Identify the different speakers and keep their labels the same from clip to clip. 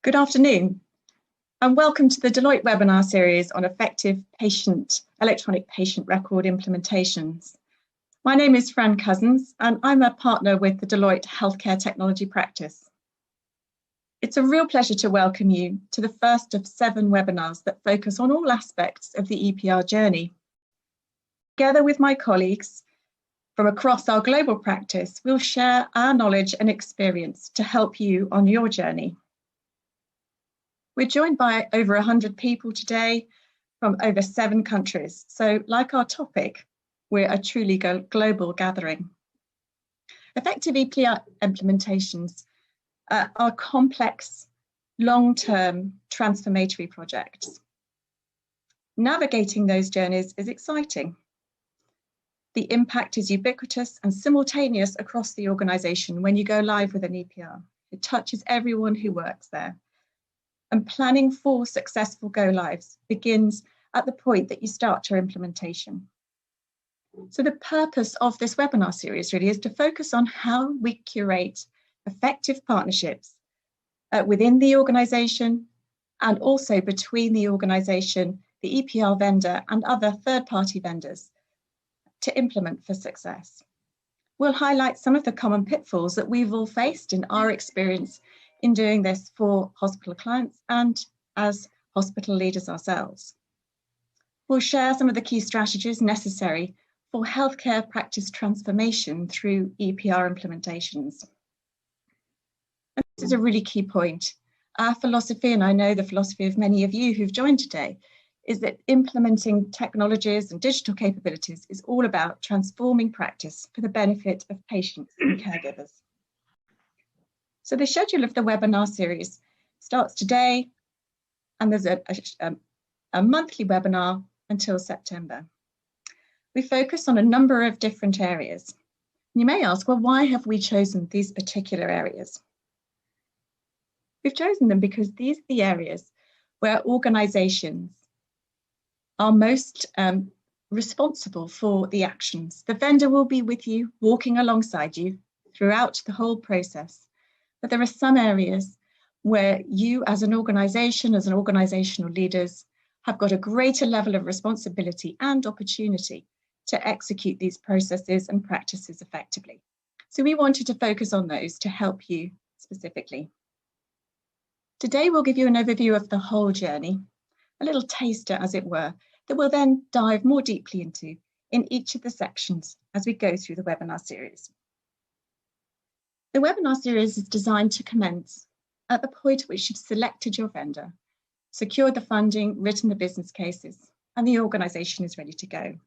Speaker 1: Good afternoon, and welcome to the Deloitte webinar series on effective electronic patient record implementations. My name is Fran Cousins, and I'm a partner with the Deloitte Healthcare Technology practice. It's a real pleasure to welcome you to the first of 7 webinars that focus on all aspects of the EPR journey. Together with my colleagues from across our global practice, we'll share our knowledge and experience to help you on your journey. We're joined by over 100 people today from over 7 countries. So like our topic, we're a truly global gathering. Effective EPR implementations are complex, long-term transformatory projects. Navigating those journeys is exciting. The impact is ubiquitous and simultaneous across the organization when you go live with an EPR. It touches everyone who works there. And planning for successful go-lives begins at the point that you start your implementation. So the purpose of this webinar series really is to focus on how we curate effective partnerships within the organization and also between the organization, the EPR vendor and other third-party vendors to implement for success. We'll highlight some of the common pitfalls that we've all faced in our experience in doing this for hospital clients and as hospital leaders ourselves. We'll share some of the key strategies necessary for healthcare practice transformation through EPR implementations. And this is a really key point. Our philosophy, and I know the philosophy of many of you who've joined today, is that implementing technologies and digital capabilities is all about transforming practice for the benefit of patients and caregivers. So the schedule of the webinar series starts today, and there's a monthly webinar until September. We focus on a number of different areas. You may ask, well, why have we chosen these particular areas? We've chosen them because these are the areas where organizations are most responsible for the actions. The vendor will be with you, walking alongside you throughout the whole process. But there are some areas where you as an organizational leaders, have got a greater level of responsibility and opportunity to execute these processes and practices effectively. So we wanted to focus on those to help you specifically. Today, we'll give you an overview of the whole journey, a little taster, as it were, that we'll then dive more deeply into in each of the sections as we go through the webinar series. The webinar series is designed to commence at the point at which you've selected your vendor, secured the funding, written the business cases, and the organisation is ready to go.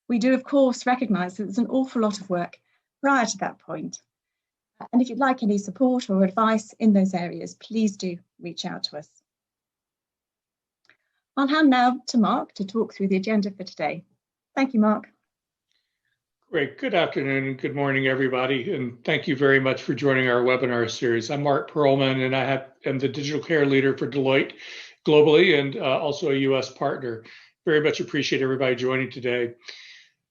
Speaker 1: We do, of course, recognise that there's an awful lot of work prior to that point. And if you'd like any support or advice in those areas, please do reach out to us. I'll hand now to Mark to talk through the agenda for today. Thank you, Mark.
Speaker 2: Great. Good afternoon and good morning, everybody. And thank you very much for joining our webinar series. I'm Mark Perlman, and I am the digital care leader for Deloitte globally and also a US partner. Very much appreciate everybody joining today.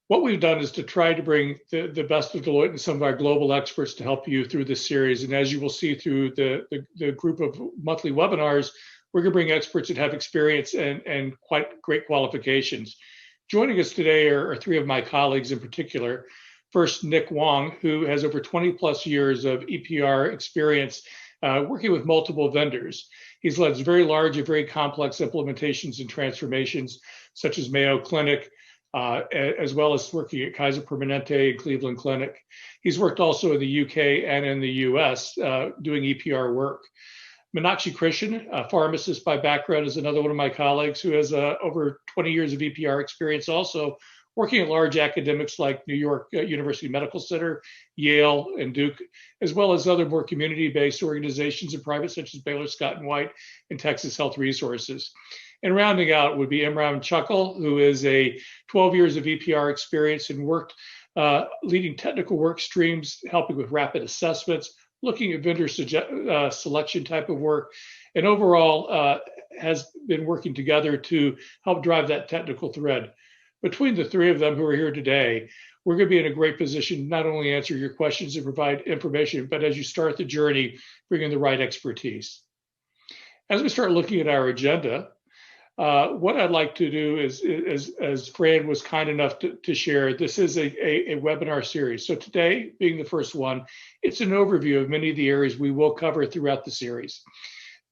Speaker 2: What we've done is to try to bring the best of Deloitte and some of our global experts to help you through this series. And as you will see through the group of monthly webinars, we're going to bring experts that have experience and quite great qualifications. Joining us today are 3 of my colleagues in particular. First, Nick Wong, who has over 20 plus years of EPR experience working with multiple vendors. He's led very large and very complex implementations and transformations, such as Mayo Clinic, as well as working at Kaiser Permanente and Cleveland Clinic. He's worked also in the UK and in the US doing EPR work. Meenakshi Krishnan, a pharmacist by background, is another one of my colleagues who has over 20 years of EPR experience, also working at large academics like New York University Medical Center, Yale, and Duke, as well as other more community-based organizations and private, such as Baylor Scott & White and Texas Health Resources. And rounding out would be Imran Chakal, who is a 12 years of EPR experience and worked leading technical work streams, helping with rapid assessments, looking at vendor selection type of work, and overall has been working together to help drive that technical thread. Between the 3 of them who are here today, we're going to be in a great position not only answer your questions and provide information, but as you start the journey, bring in the right expertise. As we start looking at our agenda, what I'd like to do is, as Fran was kind enough to share, this is a webinar series. So today, being the first one, it's an overview of many of the areas we will cover throughout the series.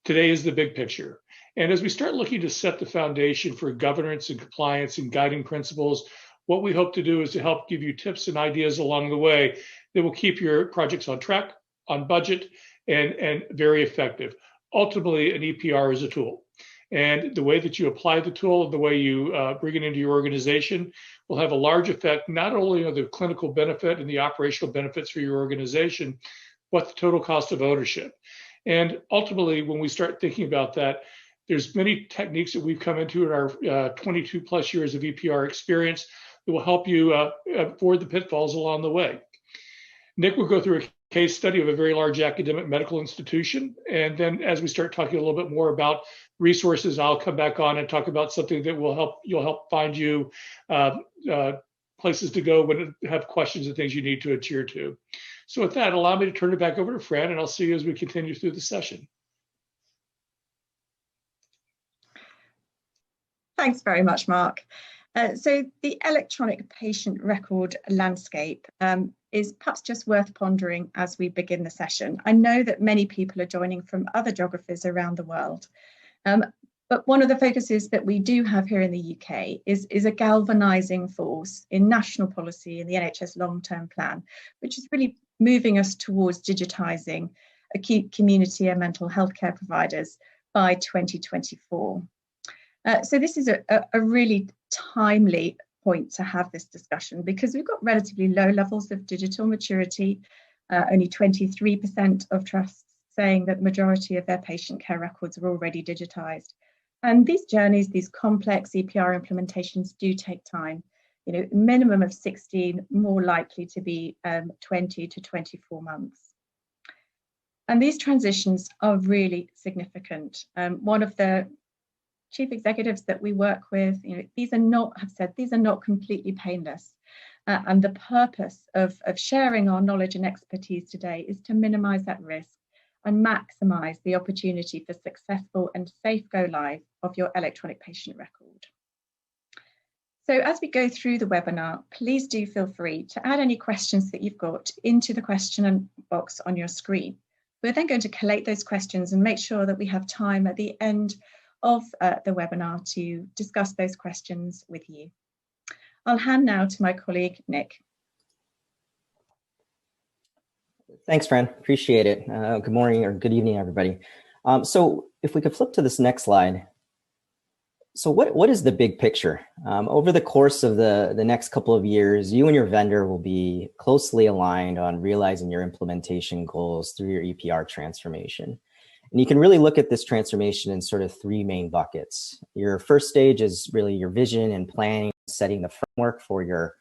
Speaker 2: Today is the big picture. And as we start looking to set the foundation for governance and compliance and guiding principles, what we hope to do is to help give you tips and ideas along the way that will keep your projects on track, on budget, and very effective. Ultimately, an EPR is a tool. And the way that you apply the tool and the way you bring it into your organization will have a large effect, not only on the clinical benefit and the operational benefits for your organization, but the total cost of ownership. And ultimately, when we start thinking about that, there's many techniques that we've come into in our 22 plus years of EPR experience that will help you avoid the pitfalls along the way. Nick will go through a case study of a very large academic medical institution. And then as we start talking a little bit more about resources, I'll come back on and talk about something that will you'll help find you places to go when you have questions and things you need to adhere to. So with that, allow me to turn it back over to Fran, and I'll see you as we continue through the session.
Speaker 1: Thanks very much, Mark. So the electronic patient record landscape is perhaps just worth pondering as we begin the session. I know that many people are joining from other geographies around the world, but one of the focuses that we do have here in the UK is a galvanising force in national policy in the NHS long-term plan, which is really moving us towards digitising acute community and mental health care providers by 2024. So this is a really timely point to have this discussion because we've got relatively low levels of digital maturity, only 23% of trusts saying that the majority of their patient care records are already digitised. And these journeys, these complex EPR implementations do take time, you know, minimum of 16, more likely to be 20 to 24 months. And these transitions are really significant. One of the chief executives that we work with, you know, these are not completely painless. And the purpose of sharing our knowledge and expertise today is to minimize that risk and maximize the opportunity for successful and safe go live of your electronic patient record. So as we go through the webinar, please do feel free to add any questions that you've got into the question box on your screen. We're then going to collate those questions and make sure that we have time at the end of the webinar to discuss those questions with you. I'll hand now to my colleague, Nick.
Speaker 3: Thanks, Fran. Appreciate it. Good morning or good evening, everybody. So if we could flip to this next slide. So what is the big picture? Over the course of the next couple of years, you and your vendor will be closely aligned on realizing your implementation goals through your EPR transformation. And you can really look at this transformation in sort of three main buckets. Your first stage is really your vision and planning, setting the framework for your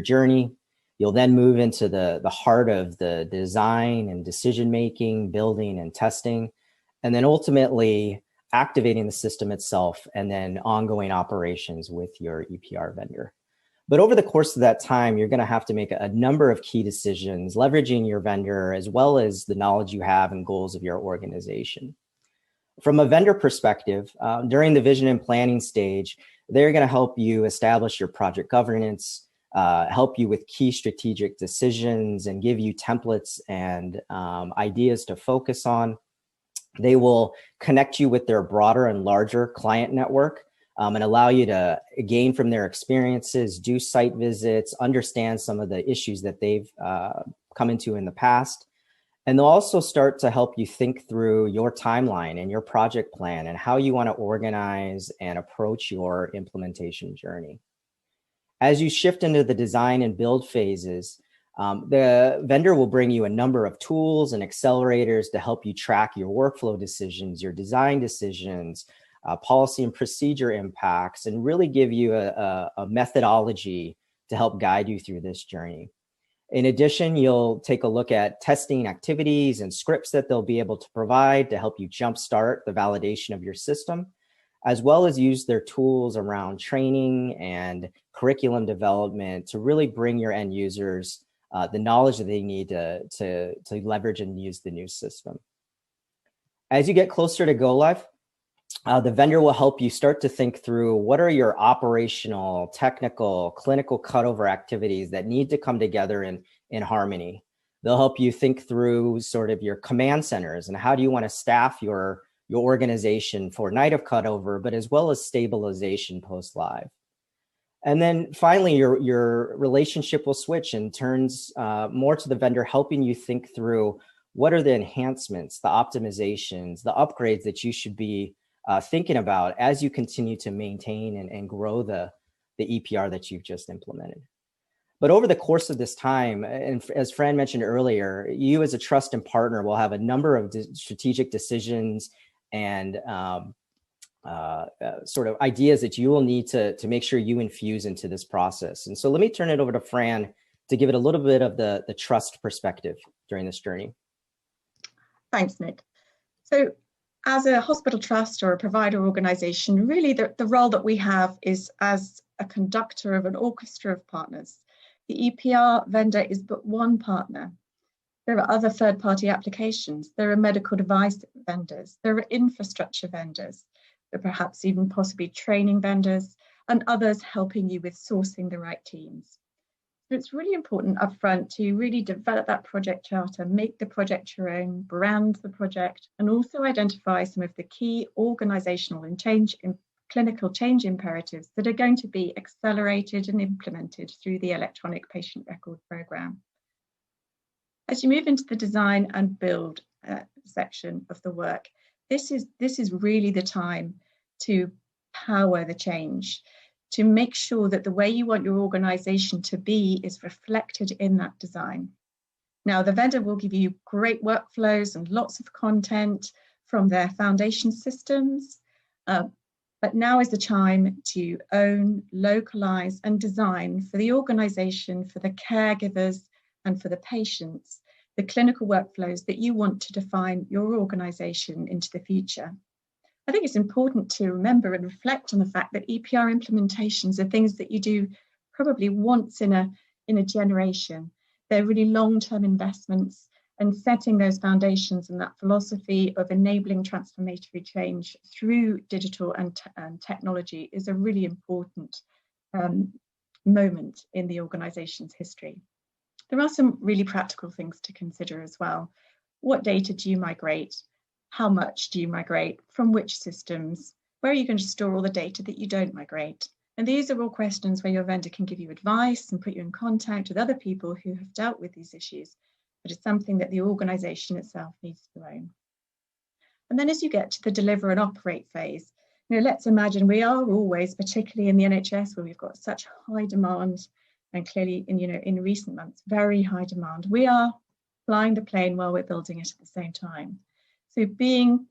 Speaker 3: journey. You'll then move into the heart of the design and decision-making, building and testing, and then ultimately activating the system itself and then ongoing operations with your EPR vendor. But over the course of that time, you're going to have to make a number of key decisions, leveraging your vendor as well as the knowledge you have and goals of your organization. From a vendor perspective, during the vision and planning stage, they're going to help you establish your project governance, help you with key strategic decisions and give you templates and ideas to focus on. They will connect you with their broader and larger client network and allow you to gain from their experiences, do site visits, understand some of the issues that they've come into in the past. And they'll also start to help you think through your timeline and your project plan and how you want to organize and approach your implementation journey. As you shift into the design and build phases, the vendor will bring you a number of tools and accelerators to help you track your workflow decisions, your design decisions, policy and procedure impacts, and really give you a methodology to help guide you through this journey. In addition, you'll take a look at testing activities and scripts that they'll be able to provide to help you jumpstart the validation of your system, as well as use their tools around training and curriculum development to really bring your end users the knowledge that they need to leverage and use the new system. As you get closer to go live, The vendor will help you start to think through what are your operational, technical, clinical cutover activities that need to come together in harmony. They'll help you think through sort of your command centers and how do you want to staff your organization for night of cutover, but as well as stabilization post-live. And then finally, your relationship will switch and turns more to the vendor helping you think through what are the enhancements, the optimizations, the upgrades that you should be thinking about as you continue to maintain and grow the EPR that you've just implemented. But over the course of this time, and as Fran mentioned earlier, you as a trust and partner will have a number of strategic decisions and sort of ideas that you will need to make sure you infuse into this process. And so let me turn it over to Fran to give it a little bit of the trust perspective during this journey.
Speaker 1: Thanks, Nick. So as a hospital trust or a provider organization, really the role that we have is as a conductor of an orchestra of partners. The EPR vendor is but one partner. There are other third-party applications. There are medical device vendors. There are infrastructure vendors. There are perhaps even possibly training vendors and others helping you with sourcing the right teams. So it's really important upfront to really develop that project charter, make the project your own, brand the project, and also identify some of the key organizational and clinical change imperatives that are going to be accelerated and implemented through the electronic patient record program. As you move into the design and build section of the work, this is really the time to power the change, to make sure that the way you want your organization to be is reflected in that design. Now, the vendor will give you great workflows and lots of content from their foundation systems, but now is the time to own, localize, and design for the organization, for the caregivers, and for the patients, the clinical workflows that you want to define your organization into the future. I think it's important to remember and reflect on the fact that EPR implementations are things that you do probably once in a generation. They're really long-term investments, and setting those foundations and that philosophy of enabling transformatory change through digital and technology is a really important moment in the organization's history. There are some really practical things to consider as well. What data do you migrate? How much do you migrate? From which systems? Where are you going to store all the data that you don't migrate? And these are all questions where your vendor can give you advice and put you in contact with other people who have dealt with these issues, but it's something that the organization itself needs to own. And then as you get to the deliver and operate phase, let's imagine we are always, particularly in the NHS where we've got such high demand, and clearly in recent months, very high demand, we are flying the plane while we're building it at the same time. So being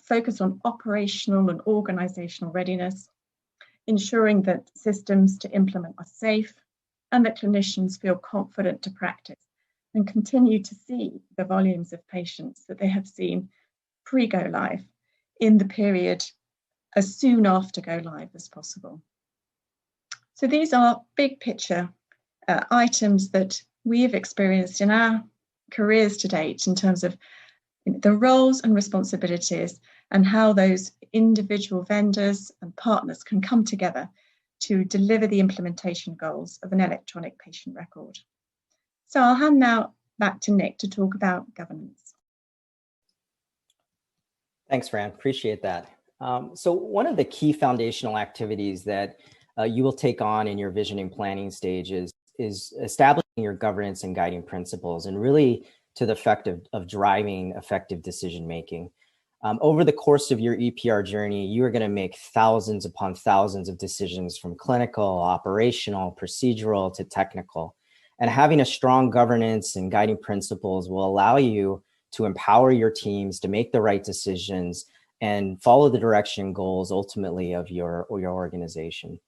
Speaker 1: focused on operational and organizational readiness, ensuring that systems to implement are safe and that clinicians feel confident to practice and continue to see the volumes of patients that they have seen pre-go live in the period as soon after go live as possible. So these are big picture items that we have experienced in our careers to date in terms of the roles and responsibilities and how those individual vendors and partners can come together to deliver the implementation goals of an electronic patient record. So I'll hand now back to Nick to talk about governance.
Speaker 3: Thanks, Fran. Appreciate that. So one of the key foundational activities that you will take on in your visioning planning stages is establishing your governance and guiding principles, and really to the effect of driving effective decision-making. Over the course of your EPR journey, you are going to make thousands upon thousands of decisions from clinical, operational, procedural to technical. And having a strong governance and guiding principles will allow you to empower your teams to make the right decisions and follow the direction and goals ultimately of your organization.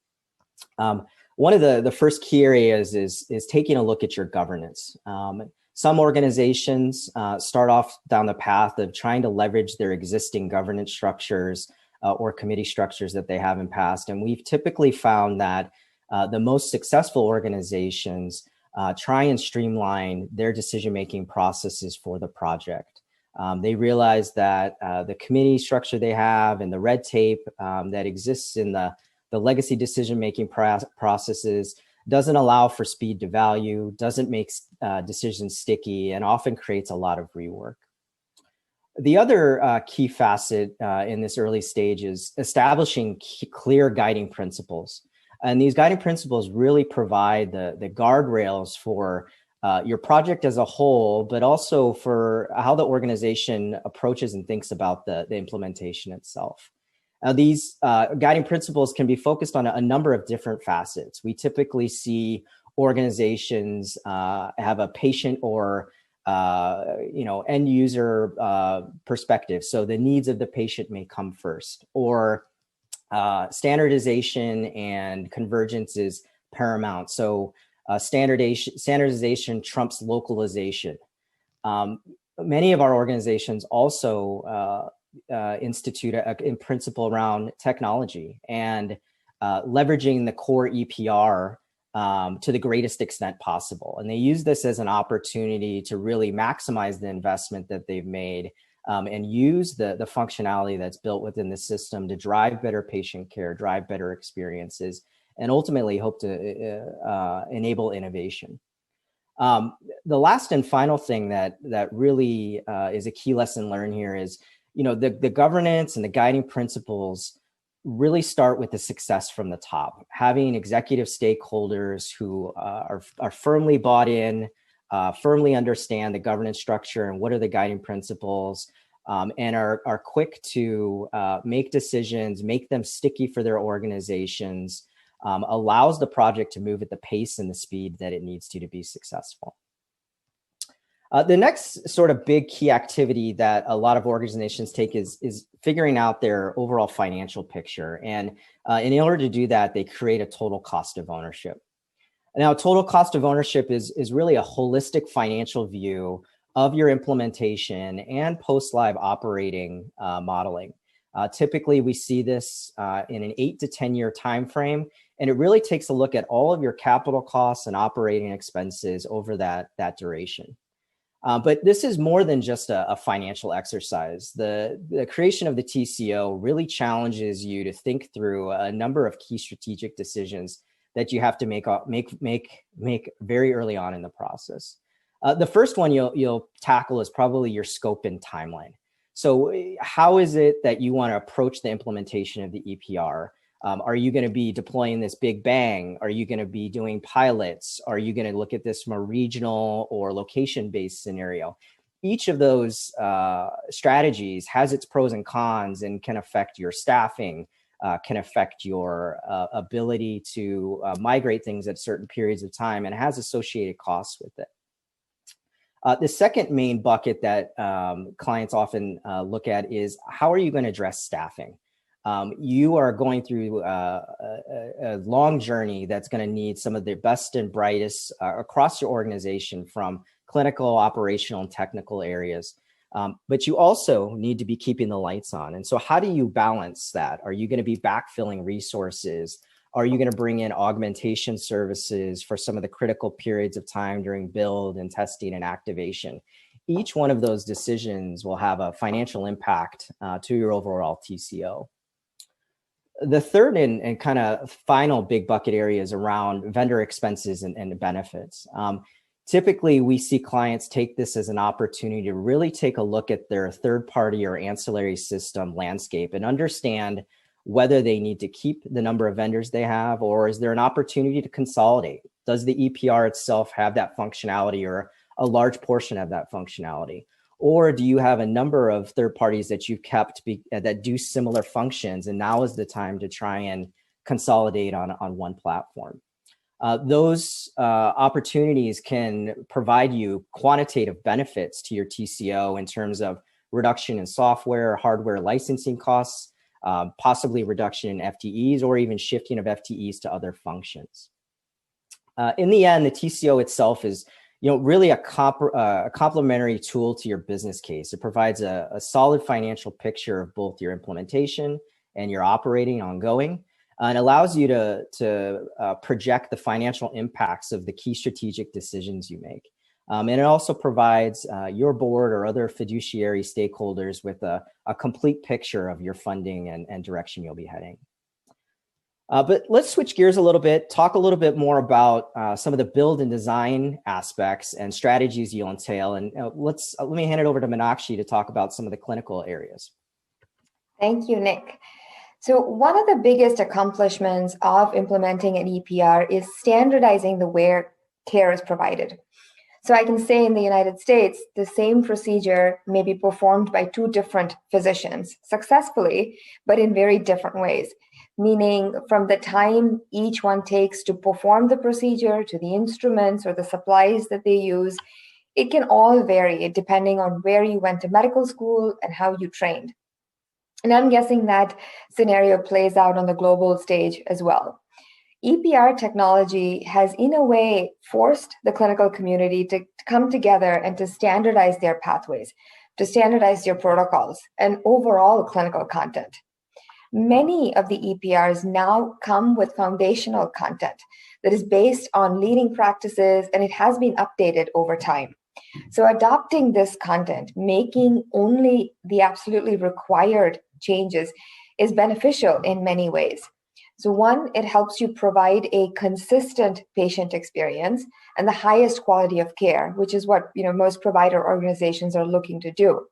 Speaker 3: One of the first key areas is taking a look at your governance. Some organizations start off down the path of trying to leverage their existing governance structures or committee structures that they have in past. And we've typically found that the most successful organizations try and streamline their decision-making processes for the project. They realize that the committee structure they have and the red tape that exists in the legacy decision-making processes doesn't allow for speed to value, doesn't make decisions sticky, and often creates a lot of rework. The other key facet in this early stage is establishing clear guiding principles. And these guiding principles really provide the guardrails for your project as a whole, but also for how the organization approaches and thinks about the implementation itself. Now, these guiding principles can be focused on a number of different facets. We typically see organizations have a patient or end user perspective. So the needs of the patient may come first, or standardization and convergence is paramount. So standardization trumps localization. Many of our organizations also institute a principle around technology and leveraging the core EPR to the greatest extent possible. And they use this as an opportunity to really maximize the investment that they've made and use the functionality that's built within the system to drive better patient care, drive better experiences, and ultimately hope to enable innovation. The last and final thing that really is a key lesson learned here is, the governance and the guiding principles really start with the success from the top. Having executive stakeholders who are firmly bought in, firmly understand the governance structure and what are the guiding principles, and are quick to make decisions, make them sticky for their organizations, allows the project to move at the pace and the speed that it needs to be successful. The next sort of big key activity that a lot of organizations take is figuring out their overall financial picture. And in order to do that, they create a total cost of ownership. Now, total cost of ownership is really a holistic financial view of your implementation and post-live operating modeling. Typically, we see this in an 8 to 10 year time frame, and it really takes a look at all of your capital costs and operating expenses over that duration. But this is more than just a financial exercise. The creation of the TCO really challenges you to think through a number of key strategic decisions that you have to make very early on in the process. The first one you'll tackle is probably your scope and timeline. So how is it that you want to approach the implementation of the EPR? Are you going to be deploying this big bang? Are you going to be doing pilots? Are you going to look at this from a regional or location-based scenario? Each of those strategies has its pros and cons and can affect your staffing, can affect your ability to migrate things at certain periods of time, and has associated costs with it. The second main bucket that clients often look at is how are you going to address staffing? You are going through a long journey that's going to need some of the best and brightest across your organization from clinical, operational, and technical areas. But you also need to be keeping the lights on. And so how do you balance that? Are you going to be backfilling resources? Are you going to bring in augmentation services for some of the critical periods of time during build and testing and activation? Each one of those decisions will have a financial impact to your overall TCO. The third and kind of final big bucket area is around vendor expenses and benefits. Typically, we see clients take this as an opportunity to really take a look at their third-party or ancillary system landscape and understand whether they need to keep the number of vendors they have, or is there an opportunity to consolidate? Does the EPR itself have that functionality or a large portion of that functionality? Or do you have a number of third parties that you've kept that do similar functions, and now is the time to try and consolidate on one platform? Those opportunities can provide you quantitative benefits to your TCO in terms of reduction in software, hardware licensing costs, possibly reduction in FTEs, or even shifting of FTEs to other functions. In the end, the TCO itself is really a complementary tool to your business case. It provides a solid financial picture of both your implementation and your operating ongoing, and allows you to project the financial impacts of the key strategic decisions you make. And it also provides your board or other fiduciary stakeholders with a complete picture of your funding and direction you'll be heading. But let's switch gears a little bit, talk a little bit more about some of the build and design aspects and strategies you'll entail. And let me hand it over to Meenakshi to talk about some of the clinical areas.
Speaker 4: Thank you, Nick. So one of the biggest accomplishments of implementing an EPR is standardizing the way care is provided. So I can say in the United States, the same procedure may be performed by two different physicians successfully, but in very different ways. Meaning from the time each one takes to perform the procedure to the instruments or the supplies that they use, it can all vary depending on where you went to medical school and how you trained. And I'm guessing that scenario plays out on the global stage as well. EPR technology has, in a way, forced the clinical community to come together and to standardize their pathways, to standardize their protocols and overall clinical content. Many of the EPRs now come with foundational content that is based on leading practices, and it has been updated over time. So adopting this content, making only the absolutely required changes, is beneficial in many ways. So one, it helps you provide a consistent patient experience and the highest quality of care, which is what most provider organizations are looking to do.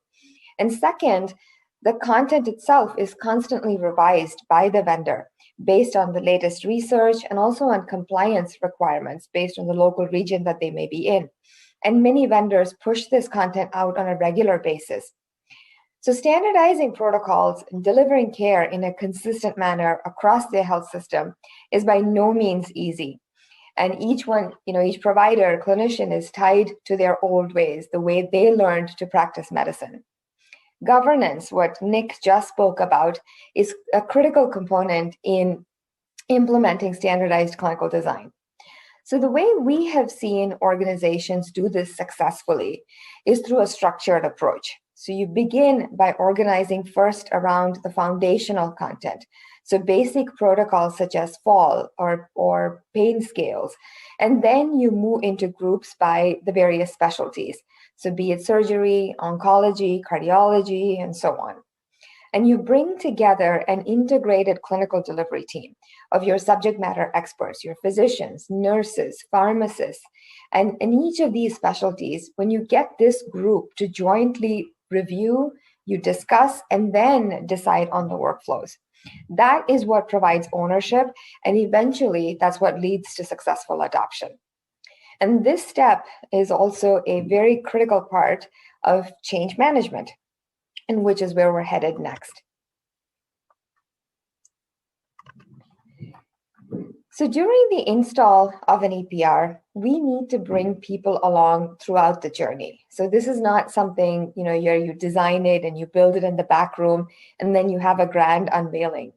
Speaker 4: And second, the content itself is constantly revised by the vendor based on the latest research and also on compliance requirements based on the local region that they may be in. And many vendors push this content out on a regular basis. So standardizing protocols and delivering care in a consistent manner across the health system is by no means easy. And each provider, clinician is tied to their old ways, the way they learned to practice medicine. Governance, what Nick just spoke about, is a critical component in implementing standardized clinical design. So the way we have seen organizations do this successfully is through a structured approach. So you begin by organizing first around the foundational content. So basic protocols such as fall or pain scales. And then you move into groups by the various specialties. So be it surgery, oncology, cardiology, and so on. And you bring together an integrated clinical delivery team of your subject matter experts, your physicians, nurses, pharmacists, and in each of these specialties, when you get this group to jointly review, you discuss, and then decide on the workflows. That is what provides ownership, and eventually that's what leads to successful adoption. And this step is also a very critical part of change management, and which is where we're headed next. So during the install of an EPR, we need to bring people along throughout the journey. So this is not something, you design it and you build it in the back room and then you have a grand unveiling.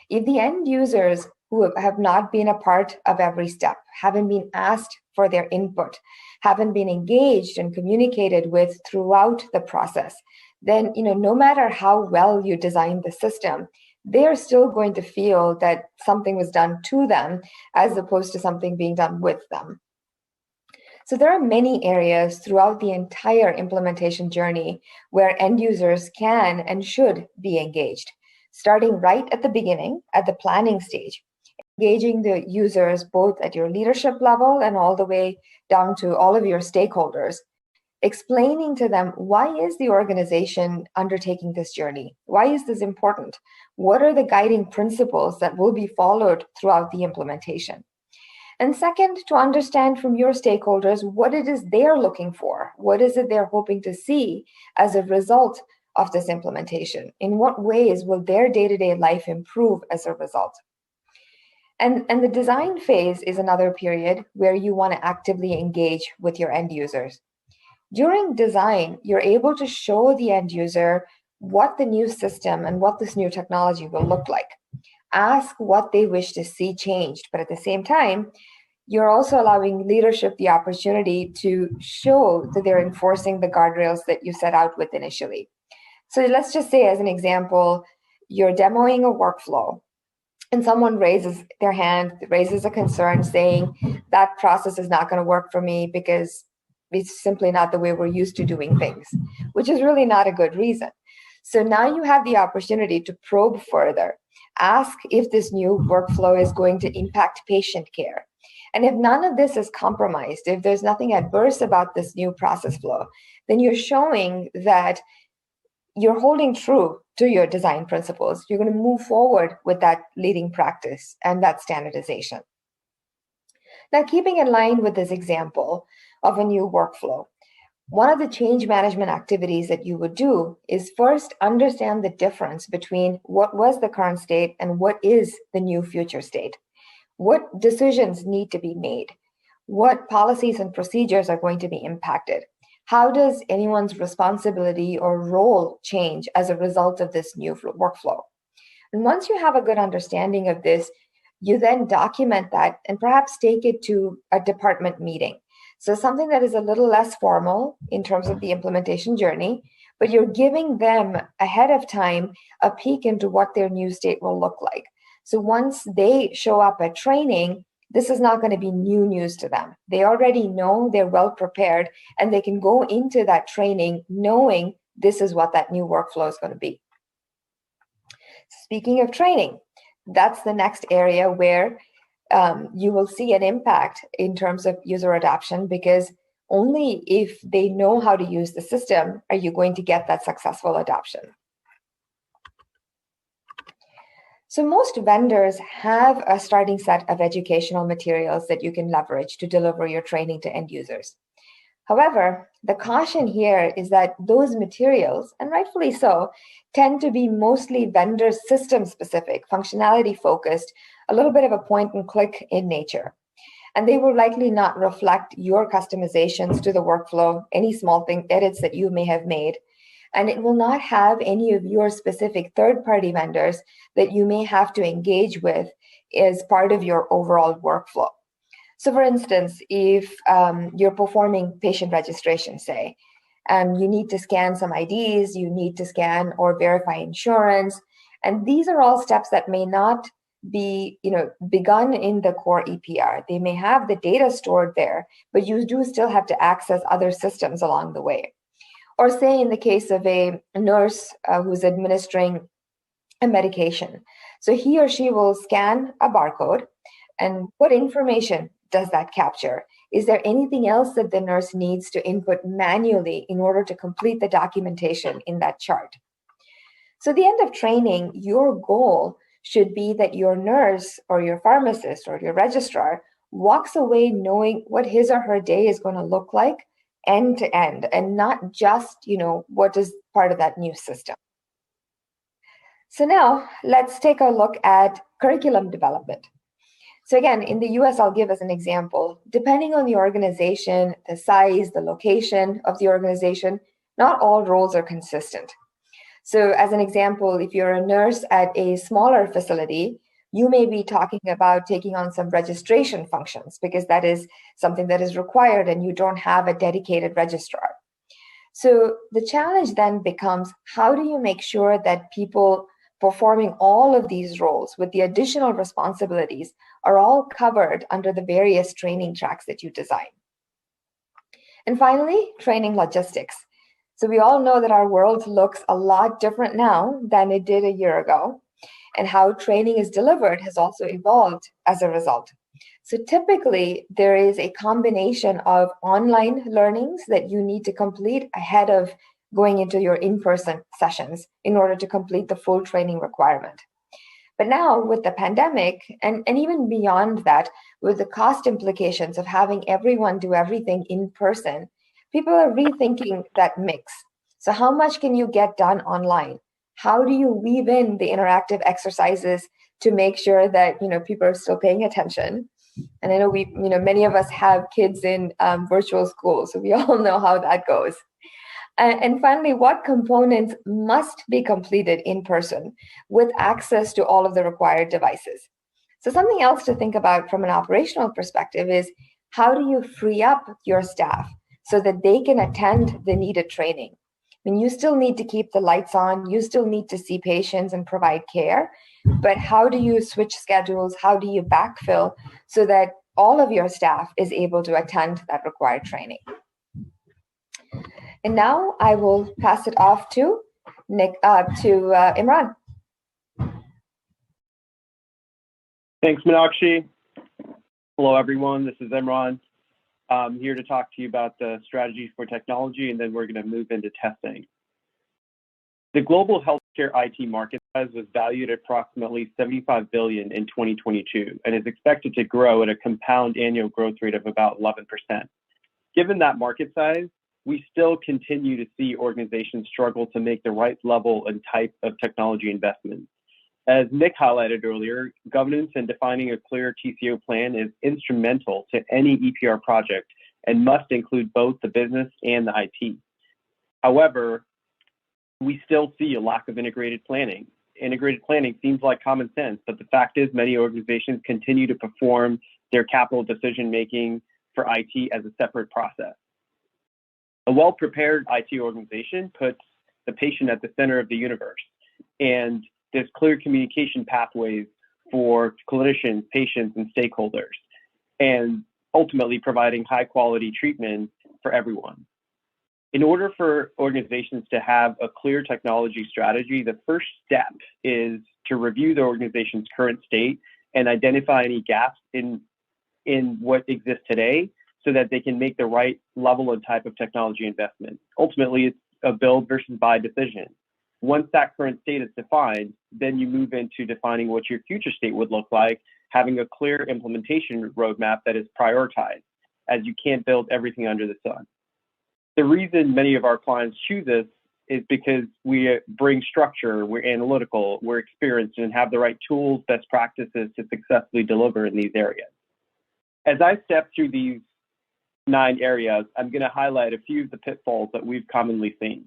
Speaker 4: If the end users who have not been a part of every step, haven't been asked for their input, haven't been engaged and communicated with throughout the process, then, no matter how well you design the system, they're still going to feel that something was done to them as opposed to something being done with them. So there are many areas throughout the entire implementation journey where end users can and should be engaged, starting right at the beginning, at the planning stage, engaging the users both at your leadership level and all the way down to all of your stakeholders, explaining to them, why is the organization undertaking this journey? Why is this important? What are the guiding principles that will be followed throughout the implementation? And second, to understand from your stakeholders what it is they're looking for. What is it they're hoping to see as a result of this implementation? In what ways will their day-to-day life improve as a result? And the design phase is another period where you want to actively engage with your end users. During design, you're able to show the end user what the new system and what this new technology will look like. Ask what they wish to see changed, but at the same time, you're also allowing leadership the opportunity to show that they're enforcing the guardrails that you set out with initially. So let's just say, as an example, you're demoing a workflow and someone raises their hand, raises a concern saying that process is not going to work for me because it's simply not the way we're used to doing things, which is really not a good reason. So now you have the opportunity to probe further, ask if this new workflow is going to impact patient care. And if none of this is compromised, if there's nothing adverse about this new process flow, then you're showing that you're holding true to your design principles. You're going to move forward with that leading practice and that standardization. Now, keeping in line with this example of a new workflow, one of the change management activities that you would do is first understand the difference between what was the current state and what is the new future state. What decisions need to be made? What policies and procedures are going to be impacted? How does anyone's responsibility or role change as a result of this new workflow? And once you have a good understanding of this, you then document that and perhaps take it to a department meeting. So something that is a little less formal in terms of the implementation journey, but you're giving them ahead of time a peek into what their new state will look like. So once they show up at training, this is not going to be new news to them. They already know, they're well prepared, and they can go into that training knowing this is what that new workflow is going to be. Speaking of training, that's the next area where you will see an impact in terms of user adoption, because only if they know how to use the system are you going to get that successful adoption. So most vendors have a starting set of educational materials that you can leverage to deliver your training to end users. However, the caution here is that those materials, and rightfully so, tend to be mostly vendor system specific, functionality focused, a little bit of a point and click in nature. And they will likely not reflect your customizations to the workflow, any small edits that you may have made. And it will not have any of your specific third-party vendors that you may have to engage with as part of your overall workflow. So for instance, if you're performing patient registration, say, you need to scan some IDs, you need to scan or verify insurance, and these are all steps that may not be begun in the core EPR. They may have the data stored there, but you do still have to access other systems along the way. Or say in the case of a nurse who's administering a medication. So he or she will scan a barcode, and what information does that capture? Is there anything else that the nurse needs to input manually in order to complete the documentation in that chart? So at the end of training, your goal should be that your nurse or your pharmacist or your registrar walks away knowing what his or her day is going to look like end to end, and not just, what is part of that new system. So now let's take a look at curriculum development. So again, in the US, I'll give as an example, depending on the organization, the size, the location of the organization, not all roles are consistent. So as an example, if you're a nurse at a smaller facility, you may be talking about taking on some registration functions because that is something that is required and you don't have a dedicated registrar. So the challenge then becomes, how do you make sure that people performing all of these roles with the additional responsibilities are all covered under the various training tracks that you design? And finally, training logistics. So we all know that our world looks a lot different now than it did a year ago, and how training is delivered has also evolved as a result. So typically, there is a combination of online learnings that you need to complete ahead of going into your in-person sessions in order to complete the full training requirement. But now with the pandemic, and even beyond that, with the cost implications of having everyone do everything in person, people are rethinking that mix. So how much can you get done online? How do you weave in the interactive exercises to make sure that people are still paying attention? And I know many of us have kids in virtual school, so we all know how that goes. And finally, what components must be completed in person with access to all of the required devices? So something else to think about from an operational perspective is, how do you free up your staff so that they can attend the needed training? I mean, you still need to keep the lights on, you still need to see patients and provide care, but how do you switch schedules? How do you backfill so that all of your staff is able to attend that required training? And now I will pass it off to Imran.
Speaker 5: Thanks, Meenakshi. Hello, everyone. This is Imran. I'm here to talk to you about the strategies for technology, and then we're going to move into testing. The global healthcare IT market size was valued at approximately $75 billion in 2022 and is expected to grow at a compound annual growth rate of about 11%. Given that market size, we still continue to see organizations struggle to make the right level and type of technology investments. As Nick highlighted earlier, governance and defining a clear TCO plan is instrumental to any EPR project and must include both the business and the IT. However, we still see a lack of integrated planning. Integrated planning seems like common sense, but the fact is many organizations continue to perform their capital decision-making for IT as a separate process. A well-prepared IT organization puts the patient at the center of the universe, and there's clear communication pathways for clinicians, patients, and stakeholders, and ultimately providing high-quality treatment for everyone. In order for organizations to have a clear technology strategy, the first step is to review the organization's current state and identify any gaps in what exists today so that they can make the right level and type of technology investment. Ultimately, it's a build versus buy decision. Once that current state is defined, then you move into defining what your future state would look like, having a clear implementation roadmap that is prioritized, as you can't build everything under the sun. The reason many of our clients choose us is because we bring structure, we're analytical, we're experienced, and have the right tools, best practices to successfully deliver in these areas. As I step through these 9 areas, I'm going to highlight a few of the pitfalls that we've commonly seen.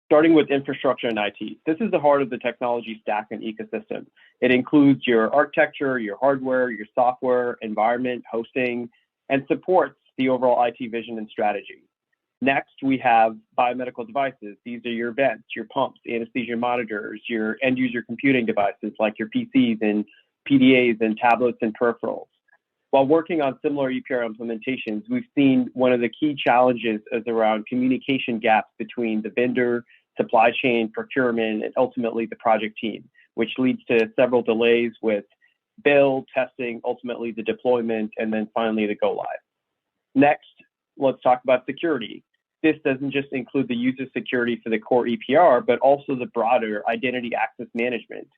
Speaker 5: Starting with infrastructure and IT. This is the heart of the technology stack and ecosystem. It includes your architecture, your hardware, your software, environment, hosting, and supports the overall IT vision and strategy. Next, we have biomedical devices. These are your vents, your pumps, anesthesia monitors, your end user computing devices like your PCs and PDAs and tablets and peripherals. While working on similar EPR implementations, we've seen one of the key challenges is around communication gaps between the vendor, supply chain, procurement, and ultimately the project team, which leads to several delays with build, testing, ultimately the deployment, and then finally the go live. Next, let's talk about security. This doesn't just include the user security for the core EPR, but also the broader identity access management.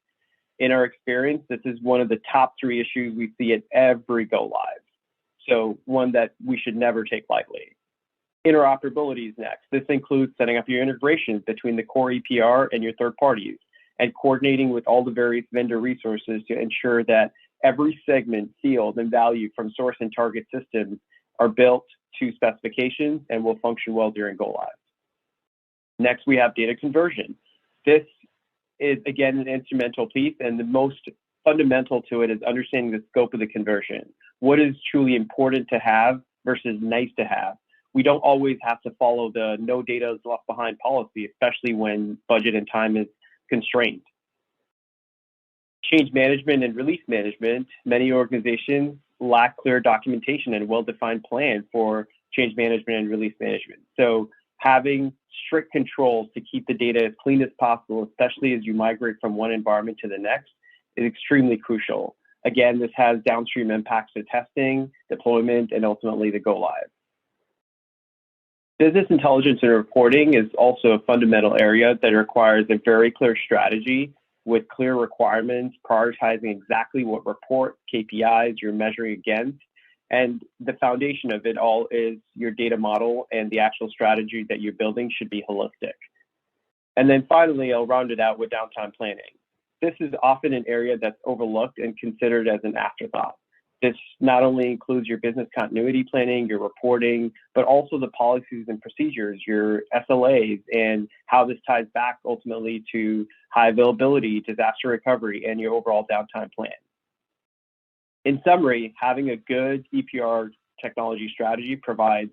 Speaker 5: In our experience, this is one of the top 3 issues we see at every go live. So one that we should never take lightly. Interoperability is next. This includes setting up your integrations between the core EPR and your third parties and coordinating with all the various vendor resources to ensure that every segment, field, and value from source and target systems are built to specifications and will function well during go live. Next, we have data conversion. This is, again, an instrumental piece, and the most fundamental to it is understanding the scope of the conversion. What is truly important to have versus nice to have? We don't always have to follow the no data is left behind policy, especially when budget and time is constrained. Change management and release management. Many organizations lack clear documentation and well-defined plan for change management and release management. So having strict controls to keep the data as clean as possible, especially as you migrate from one environment to the next, is extremely crucial. Again, this has downstream impacts to testing, deployment, and ultimately the go live. Business intelligence and reporting is also a fundamental area that requires a very clear strategy with clear requirements, prioritizing exactly what report, KPIs you're measuring against. And the foundation of it all is your data model, and the actual strategy that you're building should be holistic. And then finally, I'll round it out with downtime planning. This is often an area that's overlooked and considered as an afterthought. This not only includes your business continuity planning, your reporting, but also the policies and procedures, your SLAs, and how this ties back ultimately to high availability, disaster recovery, and your overall downtime plan. In summary, having a good EPR technology strategy provides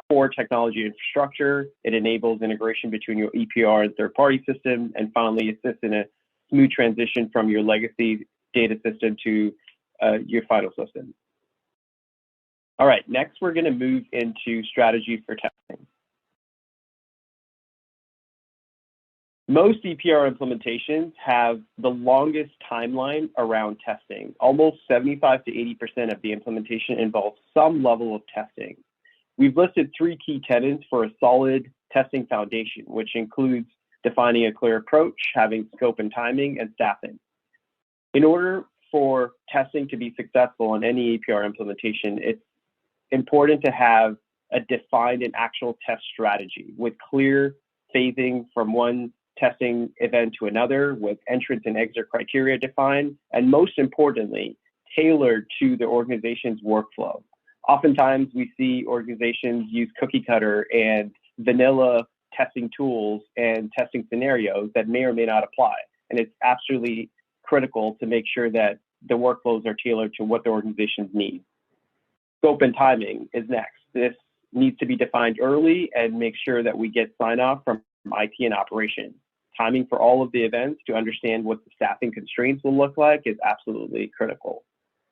Speaker 5: core technology infrastructure. It enables integration between your EPR and third-party system, and finally assists in a smooth transition from your legacy data system to your final system. All right, next we're going to move into strategy for testing. Most EPR implementations have the longest timeline around testing. Almost 75 to 80% of the implementation involves some level of testing. We've listed 3 key tenets for a solid testing foundation, which includes defining a clear approach, having scope and timing, and staffing. In order for testing to be successful in any EPR implementation, it's important to have a defined and actual test strategy with clear phasing from one testing event to another, with entrance and exit criteria defined, and most importantly, tailored to the organization's workflow. Oftentimes we see organizations use cookie cutter and vanilla testing tools and testing scenarios that may or may not apply. And it's absolutely critical to make sure that the workflows are tailored to what the organizations need. Scope and timing is next. This needs to be defined early and make sure that we get sign off from IT and operations. Timing for all of the events to understand what the staffing constraints will look like is absolutely critical.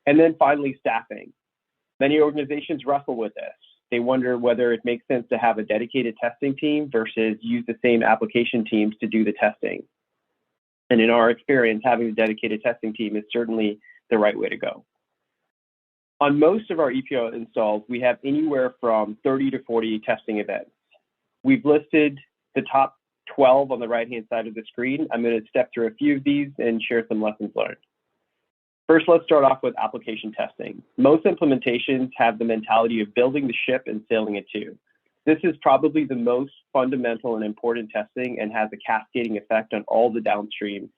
Speaker 5: And then finally, staffing. Many organizations wrestle with this. They wonder whether it makes sense to have a dedicated testing team versus use the same application teams to do the testing. And in our experience, having a dedicated testing team is certainly the right way to go. On most of our EPR installs, we have anywhere from 30 to 40 testing events. We've listed the top 12 on the right-hand side of the screen. I'm going to step through a few of these and share some lessons learned. First, let's start off with application testing. Most implementations have the mentality of building the ship and sailing it too. This is probably the most fundamental and important testing and has a cascading effect on all the downstream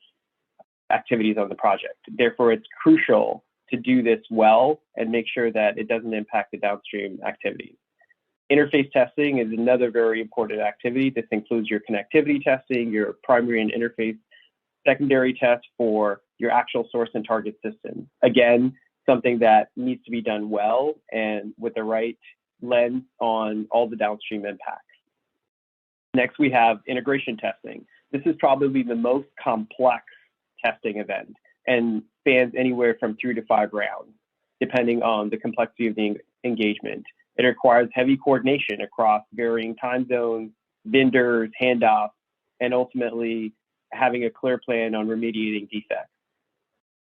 Speaker 5: activities on the project. Therefore, it's crucial to do this well and make sure that it doesn't impact the downstream activities. Interface testing is another very important activity. This includes your connectivity testing, your primary and interface secondary test for your actual source and target system. Again, something that needs to be done well and with the right lens on all the downstream impacts. Next, we have integration testing. This is probably the most complex testing event and spans anywhere from 3 to 5 rounds, depending on the complexity of the engagement. It requires heavy coordination across varying time zones, vendors, handoffs, and ultimately having a clear plan on remediating defects.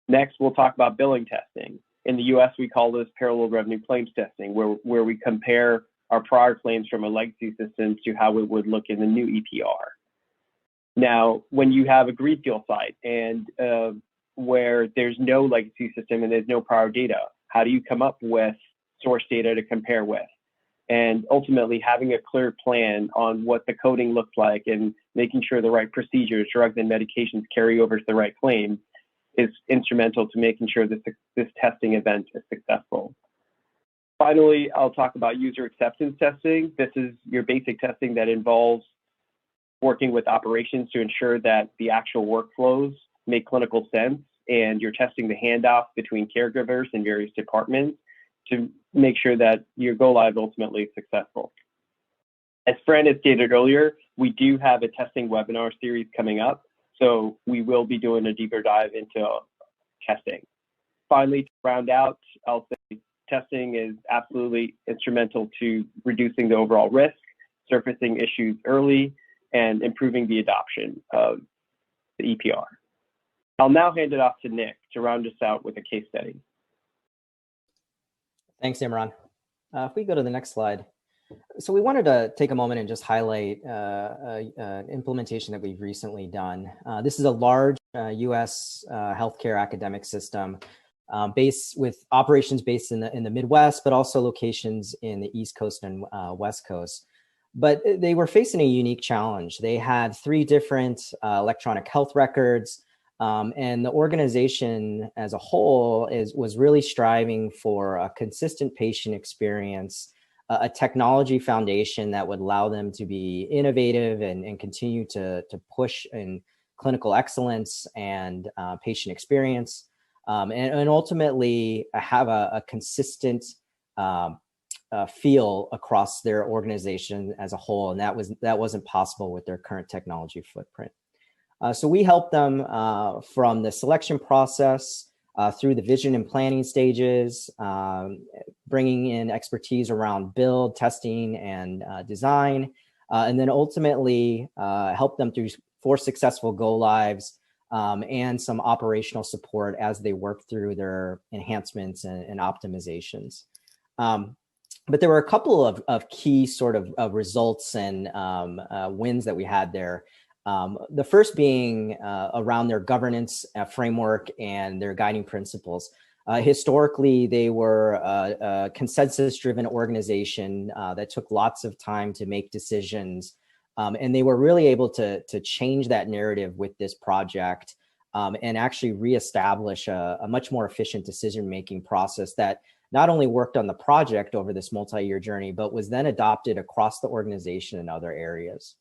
Speaker 5: Next, we'll talk about billing testing. In the US, we call this parallel revenue claims testing, where we compare our prior claims from a legacy system to how it would look in the new EPR. Now, when you have a greenfield site and where there's no legacy system and there's no prior data, how do you come up with source data to compare with? And ultimately having a clear plan on what the coding looks like and making sure the right procedures, drugs, and medications carry over to the right claims is instrumental to making sure that this testing event is successful. Finally, I'll talk about user acceptance testing. This is your basic testing that involves working with operations to ensure that the actual workflows make clinical sense, and you're testing the handoff between caregivers and various departments to make sure that your go live ultimately is successful. As Fran had stated earlier, we do have a testing webinar series coming up, so we will be doing a deeper dive into testing. Finally, to round out, I'll say testing is absolutely instrumental to reducing the overall risk, surfacing issues early, and improving the adoption of the EPR. I'll now hand it off to Nick to round us out with a case study.
Speaker 3: Thanks, Imran. If we go to the next slide. So we wanted to take a moment and just highlight an implementation that we've recently done. This is a large US healthcare academic system based with operations based in the Midwest, but also locations in the East Coast and West Coast. But they were facing a unique challenge. They had 3 different electronic health records, and the organization as a whole was really striving for a consistent patient experience, a technology foundation that would allow them to be innovative and continue to push in clinical excellence and patient experience, and ultimately have a consistent feel across their organization as a whole. And that wasn't possible with their current technology footprint. So we helped them from the selection process through the vision and planning stages, bringing in expertise around build, testing, and design, and then ultimately help them 4 successful go lives, and some operational support as they work through their enhancements and optimizations. But there were a couple of key sort of results and wins that we had there. The first being around their governance framework and their guiding principles. Historically, they were a consensus-driven organization that took lots of time to make decisions. And they were really able to change that narrative with this project and actually reestablish a much more efficient decision-making process that not only worked on the project over this multi-year journey, but was then adopted across the organization in other areas.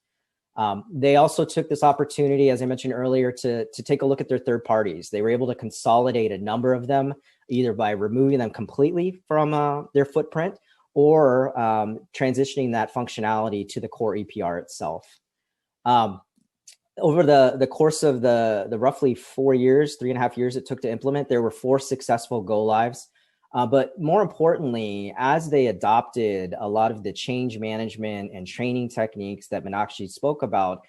Speaker 3: They also took this opportunity, as I mentioned earlier, to take a look at their third parties. They were able to consolidate a number of them, either by removing them completely from their footprint or transitioning that functionality to the core EPR itself. Over the course of the roughly 4 years, 3.5 years it took to implement, there were 4 successful go lives. But more importantly, as they adopted a lot of the change management and training techniques that Meenakshi spoke about,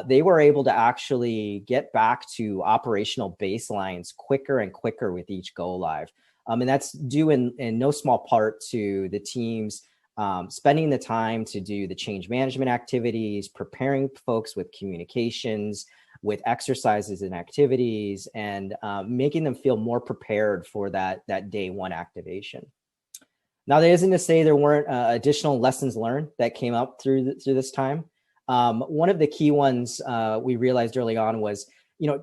Speaker 3: they were able to actually get back to operational baselines quicker and quicker with each go live. And that's due in no small part to the teams spending the time to do the change management activities, preparing folks with communications, with exercises and activities, and making them feel more prepared for that day one activation. Now, that isn't to say there weren't additional lessons learned that came up through this time. One of the key ones we realized early on was,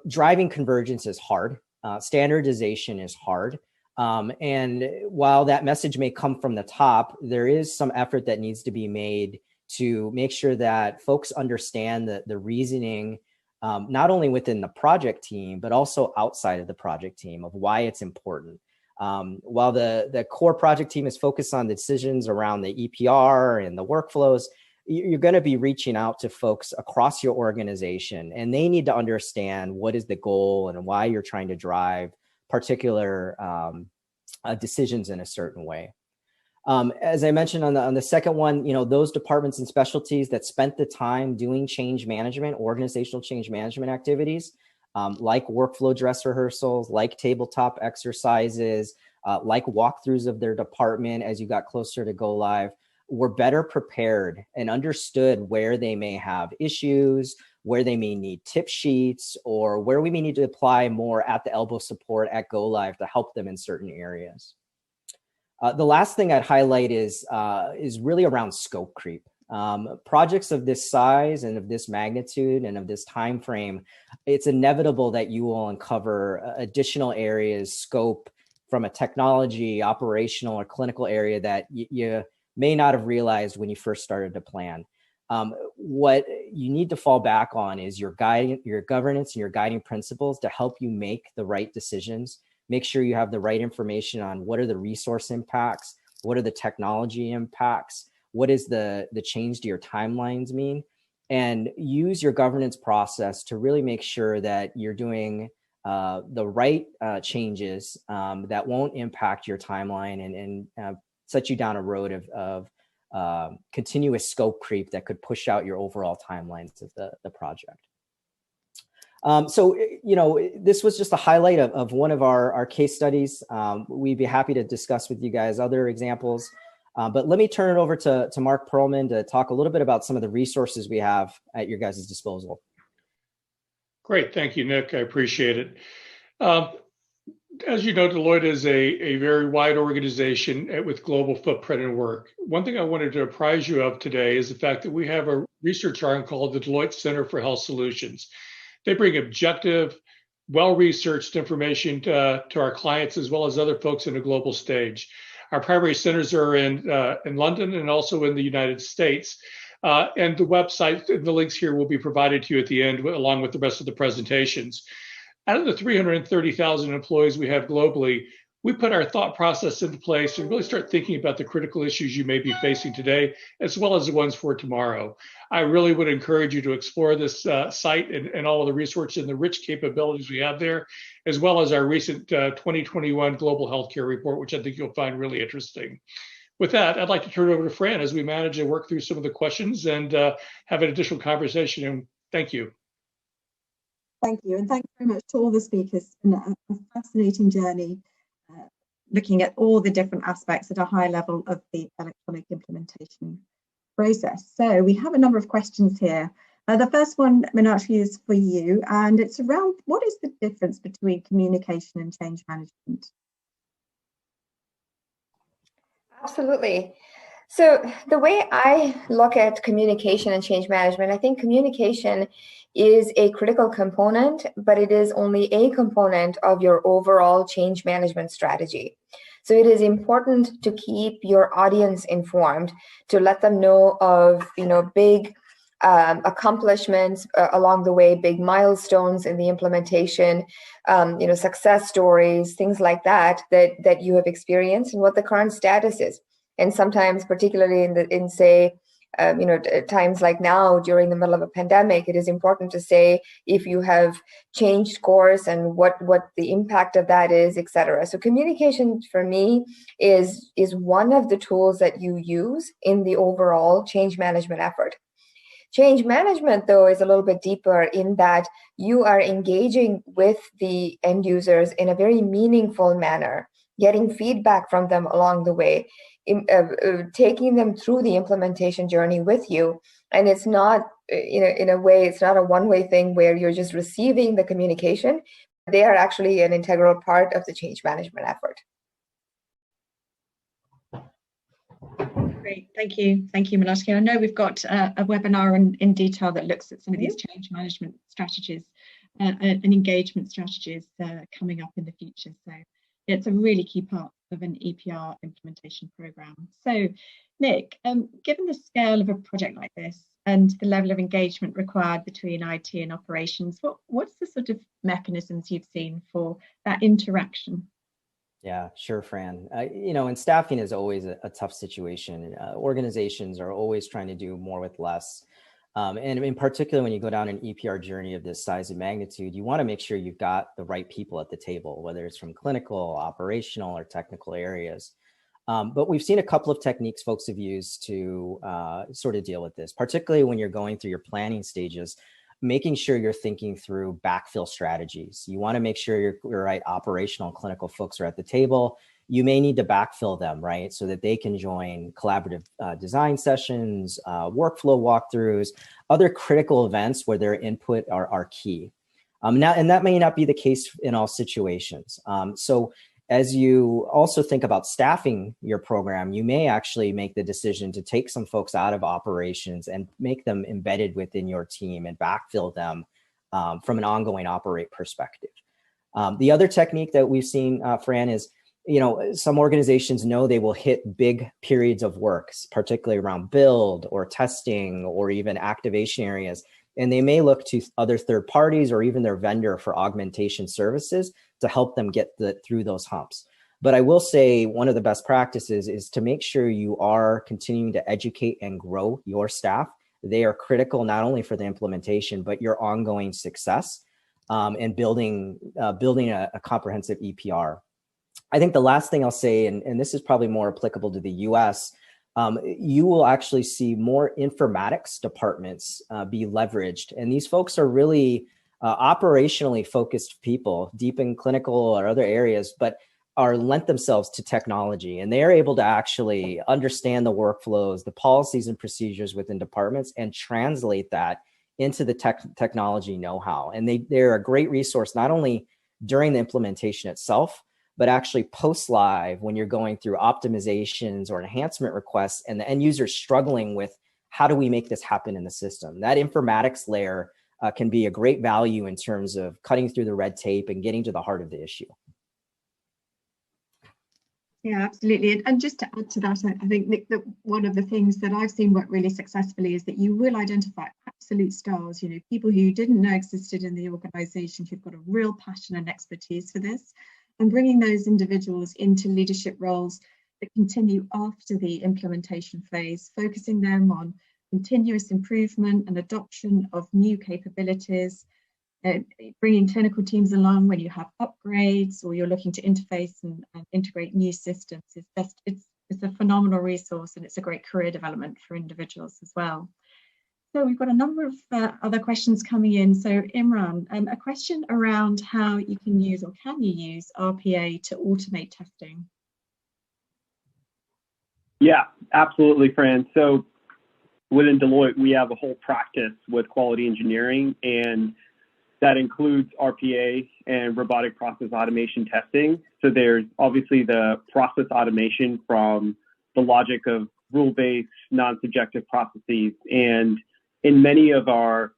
Speaker 3: driving convergence is hard. Standardization is hard. And while that message may come from the top, there is some effort that needs to be made to make sure that folks understand the reasoning, not only within the project team, but also outside of the project team of why it's important. While the core project team is focused on the decisions around the EPR and the workflows, you're going to be reaching out to folks across your organization, and they need to understand what is the goal and why you're trying to drive particular decisions in a certain way. As I mentioned on the second one, those departments and specialties that spent the time doing change management, organizational change management activities, like workflow dress rehearsals, like tabletop exercises, like walkthroughs of their department as you got closer to go live, were better prepared and understood where they may have issues, where they may need tip sheets, or where we may need to apply more at the elbow support at go live to help them in certain areas. The last thing I'd highlight is really around scope creep. Projects of this size and of this magnitude and of this time frame, it's inevitable that you will uncover additional areas, scope from a technology, operational, or clinical area that you may not have realized when you first started to plan. What you need to fall back on is your governance and your guiding principles to help you make the right decisions. Make sure you have the right information on what are the resource impacts, what are the technology impacts, what is the change to your timelines mean, and use your governance process to really make sure that you're doing the right changes that won't impact your timeline and set you down a road of continuous scope creep that could push out your overall timelines of the project. So, this was just a highlight of one of our case studies. We'd be happy to discuss with you guys other examples, but let me turn it over to Mark Perlman to talk a little bit about some of the resources we have at your guys' disposal.
Speaker 2: Great, thank you, Nick. I appreciate it. As you know, Deloitte is a very wide organization with global footprint and work. One thing I wanted to apprise you of today is the fact that we have a research arm called the Deloitte Center for Health Solutions. They bring objective, well-researched information to our clients as well as other folks in a global stage. Our primary centers are in London and also in the United States. And the website, the links here will be provided to you at the end along with the rest of the presentations. Out of the 330,000 employees we have globally, we put our thought process into place and really start thinking about the critical issues you may be facing today, as well as the ones for tomorrow. I really would encourage you to explore this site and all of the resources and the rich capabilities we have there, as well as our recent 2021 Global Healthcare Report, which I think you'll find really interesting. With that, I'd like to turn it over to Fran as we manage and work through some of the questions and have an additional conversation. And thank you.
Speaker 1: Thank you, and thanks very much to all the speakers. A fascinating journey, looking at all the different aspects at a high level of the electronic implementation process. So we have a number of questions here. The first one, Meenakshi, is for you, and it's around what is the difference between communication and change management?
Speaker 4: Absolutely. So the way I look at communication and change management, I think communication is a critical component, but it is only a component of your overall change management strategy. So it is important to keep your audience informed, to let them know of, big accomplishments along the way, big milestones in the implementation, success stories, things like that you have experienced, and what the current status is. And sometimes, particularly in times like now during the middle of a pandemic, it is important to say if you have changed course and what the impact of that is, etc. So communication for me is one of the tools that you use in the overall change management effort. Change management, though, is a little bit deeper in that you are engaging with the end users in a very meaningful manner, getting feedback from them along the way, taking them through the implementation journey with you. And it's not, in a way, it's not a one-way thing where you're just receiving the communication. They are actually an integral part of the change management effort.
Speaker 1: Great, thank you, Meenakshi. I know we've got a webinar in detail that looks at some of these change management strategies and engagement strategies coming up in the future. So it's a really key part of an EPR implementation program. So, Nick, given the scale of a project like this and the level of engagement required between IT and operations, what's the sort of mechanisms you've seen for that interaction?
Speaker 3: Yeah, sure, Fran. And staffing is always a tough situation. Organizations are always trying to do more with less. And in particular, when you go down an EPR journey of this size and magnitude, you want to make sure you've got the right people at the table, whether it's from clinical, operational, or technical areas. But we've seen a couple of techniques folks have used to sort of deal with this, particularly when you're going through your planning stages, making sure you're thinking through backfill strategies. You want to make sure your right operational and clinical folks are at the table. You may need to backfill them, right? So that they can join collaborative design sessions, workflow walkthroughs, other critical events where their input are key. And that may not be the case in all situations. So as you also think about staffing your program, you may actually make the decision to take some folks out of operations and make them embedded within your team and backfill them from an ongoing operate perspective. The other technique that we've seen, Fran, is some organizations know they will hit big periods of work, particularly around build or testing or even activation areas. And they may look to other third parties or even their vendor for augmentation services to help them get through those humps. But I will say one of the best practices is to make sure you are continuing to educate and grow your staff. They are critical not only for the implementation, but your ongoing success and building a comprehensive EPR. I think the last thing I'll say, and this is probably more applicable to the US, you will actually see more informatics departments be leveraged. And these folks are really operationally focused people, deep in clinical or other areas, but are lent themselves to technology. And they are able to actually understand the workflows, the policies and procedures within departments and translate that into the technology know-how. And they're a great resource, not only during the implementation itself, but actually post-live when you're going through optimizations or enhancement requests and the end user is struggling with how do we make this happen in the system. That informatics layer can be a great value in terms of cutting through the red tape and getting to the heart of the issue.
Speaker 1: Yeah, absolutely. And just to add to that, I think, Nick, that one of the things that I've seen work really successfully is that you will identify absolute stars, people who you didn't know existed in the organization, who've got a real passion and expertise for this, and bringing those individuals into leadership roles that continue after the implementation phase, focusing them on continuous improvement and adoption of new capabilities, bringing clinical teams along when you have upgrades or you're looking to interface and integrate new systems. It's a phenomenal resource, and it's a great career development for individuals as well. So we've got a number of other questions coming in. So Imran, a question around how you can use or can you use RPA to automate testing?
Speaker 5: Yeah, absolutely, Fran. So within Deloitte, we have a whole practice with quality engineering, and that includes RPA and robotic process automation testing. So there's obviously the process automation from the logic of rule-based, non-subjective processes. And in many of our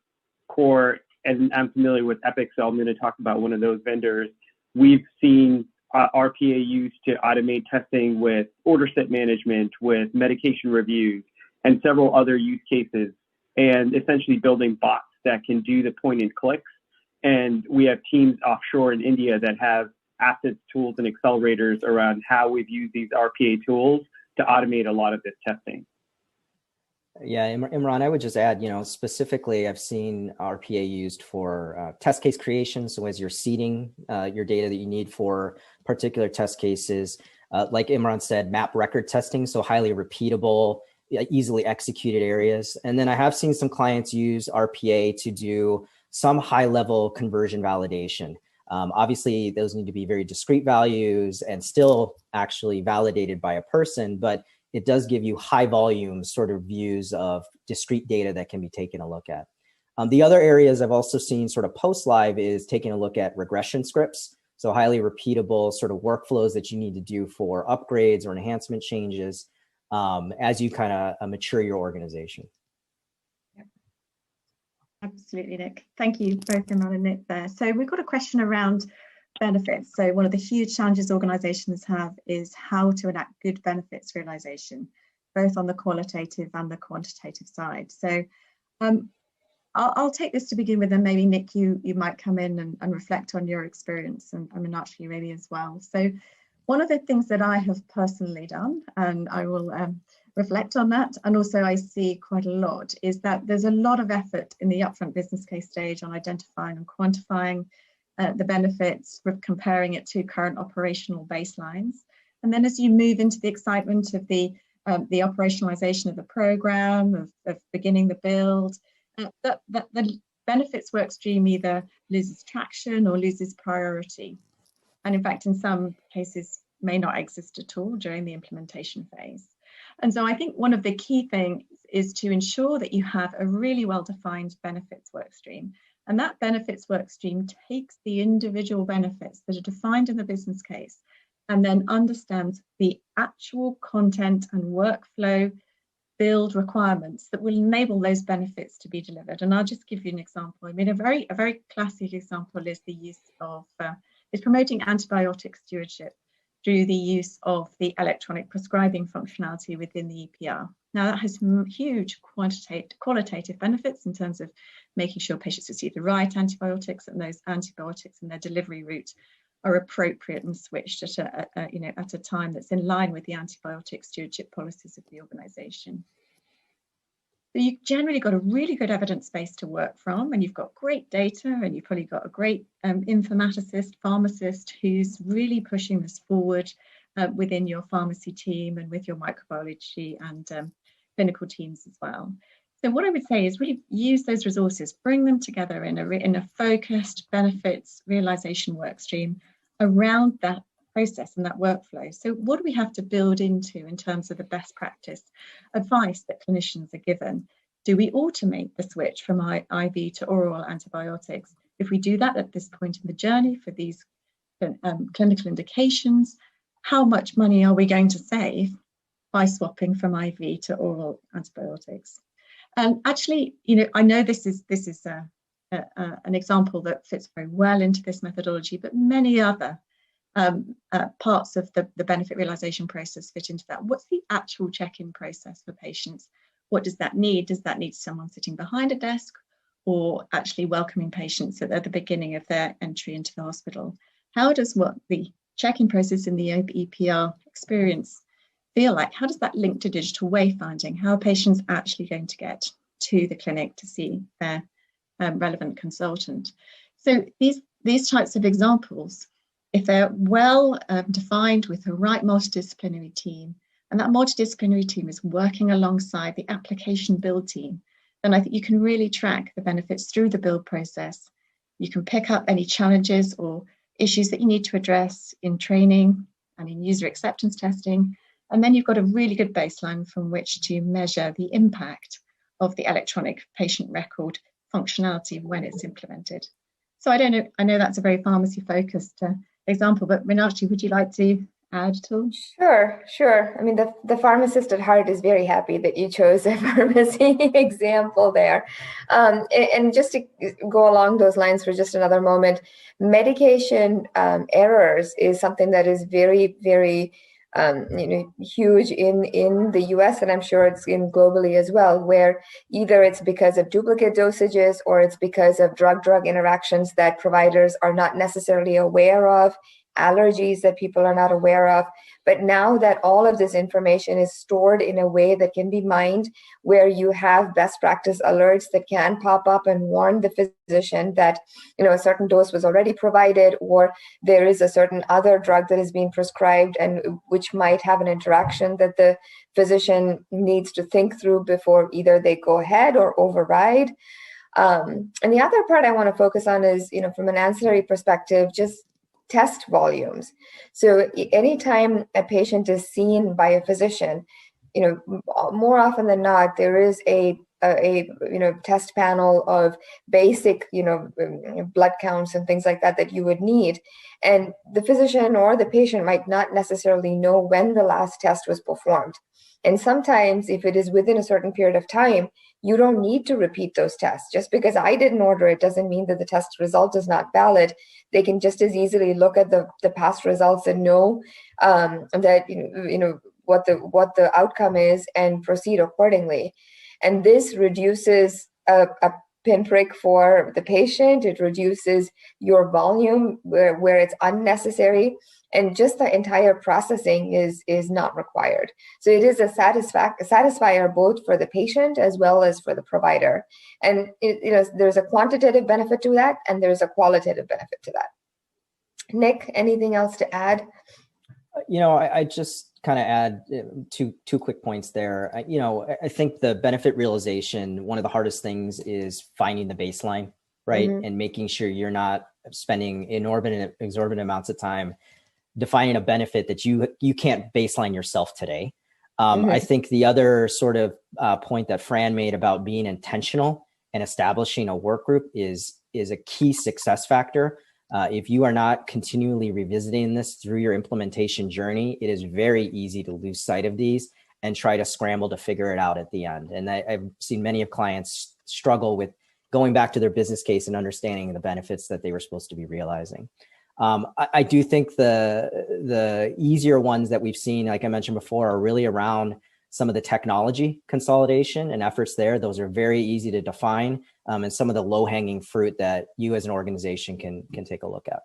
Speaker 5: core, and I'm familiar with Epic, so I'm going to talk about one of those vendors, we've seen RPA used to automate testing with order set management, with medication reviews, and several other use cases, and essentially building bots that can do the point and clicks. And we have teams offshore in India that have assets, tools, and accelerators around how we've used these RPA tools to automate a lot of this testing.
Speaker 3: Yeah, Imran, I would just add, specifically, I've seen RPA used for test case creation. So as you're seeding your data that you need for particular test cases, like Imran said, map record testing, so highly repeatable, easily executed areas. And then I have seen some clients use RPA to do some high-level conversion validation. Obviously, those need to be very discrete values and still actually validated by a person, but it does give you high volume sort of views of discrete data that can be taken a look at. The other areas I've also seen sort of post-live is taking a look at regression scripts. So highly repeatable sort of workflows that you need to do for upgrades or enhancement changes as you kind of mature your organization.
Speaker 1: Yep. Absolutely, Nick. Thank you both, Imran and Nick there. So we've got a question around benefits. So one of the huge challenges organizations have is how to enact good benefits realization, both on the qualitative and the quantitative side. So I'll take this to begin with, and maybe Nick, you might come in and reflect on your experience, and Meenakshi maybe as well. So one of the things that I have personally done, and I will reflect on that, and also I see quite a lot, is that there's a lot of effort in the upfront business case stage on identifying and quantifying the benefits, comparing it to current operational baselines. And then as you move into the excitement of the operationalization of the program, of beginning the build, the benefits work stream either loses traction or loses priority. And in fact, in some cases, may not exist at all during the implementation phase. And so I think one of the key things is to ensure that you have a really well-defined benefits work stream. And that benefits work stream takes the individual benefits that are defined in the business case and then understands the actual content and workflow build requirements that will enable those benefits to be delivered. And I'll just give you an example. I mean, a very classic example is the use of, is promoting antibiotic stewardship through the use of the electronic prescribing functionality within the EPR. Now that has huge qualitative benefits in terms of making sure patients receive the right antibiotics, and those antibiotics and their delivery route are appropriate and switched at a time that's in line with the antibiotic stewardship policies of the organisation. So you've generally got a really good evidence base to work from, and you've got great data, and you've probably got a great informaticist, pharmacist who's really pushing this forward within your pharmacy team and with your microbiology and clinical teams as well. So what I would say is really use those resources, bring them together in a focused benefits realization work stream around that process and that workflow. So what do we have to build into in terms of the best practice advice that clinicians are given? Do we automate the switch from IV to oral antibiotics? If we do that at this point in the journey for these clinical indications, how much money are we going to save by swapping from IV to oral antibiotics? And actually, I know this is an example that fits very well into this methodology, but many other parts of the benefit realization process fit into that. What's the actual check-in process for patients? What does that need? Does that need someone sitting behind a desk, or actually welcoming patients at the beginning of their entry into the hospital? How does what the check-in process in the EPR experience feel like? How does that link to digital wayfinding? How are patients actually going to get to the clinic to see their relevant consultant? So these types of examples, if they're well defined with the right multidisciplinary team, and that multidisciplinary team is working alongside the application build team, then I think you can really track the benefits through the build process. You can pick up any challenges or issues that you need to address in training and in user acceptance testing. And then you've got a really good baseline from which to measure the impact of the electronic patient record functionality when it's implemented. So I know that's a very pharmacy focused example, but Meenakshi, would you like to add at all?
Speaker 4: Sure. I mean, the pharmacist at heart is very happy that you chose a pharmacy example there. And just to go along those lines for just another moment, medication errors is something that is very, very huge in the US, and I'm sure it's in globally as well, where either it's because of duplicate dosages or it's because of drug-drug interactions that providers are not necessarily aware of, allergies that people are not aware of. But now that all of this information is stored in a way that can be mined, where you have best practice alerts that can pop up and warn the physician that, a certain dose was already provided, or there is a certain other drug that is being prescribed and which might have an interaction that the physician needs to think through before either they go ahead or override. And the other part I want to focus on is, from an ancillary perspective, just test volumes. So anytime a patient is seen by a physician, more often than not, there is a test panel of basic, blood counts and things like that you would need. And the physician or the patient might not necessarily know when the last test was performed. And sometimes if it is within a certain period of time, you don't need to repeat those tests. Just because I didn't order it doesn't mean that the test result is not valid. They can just as easily look at the past results and know that what the outcome is and proceed accordingly. And this reduces a pinprick for the patient. It reduces your volume where it's unnecessary. And just the entire processing is not required. So it is a satisfier both for the patient as well as for the provider. And there's a quantitative benefit to that, and there's a qualitative benefit to that. Nick, anything else to add?
Speaker 3: I just kind of add two quick points there. I think the benefit realization, one of the hardest things is finding the baseline, right? Mm-hmm. And making sure you're not spending exorbitant amounts of time defining a benefit that you can't baseline yourself today. Mm-hmm. I think the other sort of point that Fran made about being intentional and establishing a work group is a key success factor. If you are not continually revisiting this through your implementation journey, it is very easy to lose sight of these and try to scramble to figure it out at the end. And I've seen many of clients struggle with going back to their business case and understanding the benefits that they were supposed to be realizing. I do think the easier ones that we've seen, like I mentioned before, are really around some of the technology consolidation and efforts there. Those are very easy to define, and some of the low-hanging fruit that you as an organization can take a look at.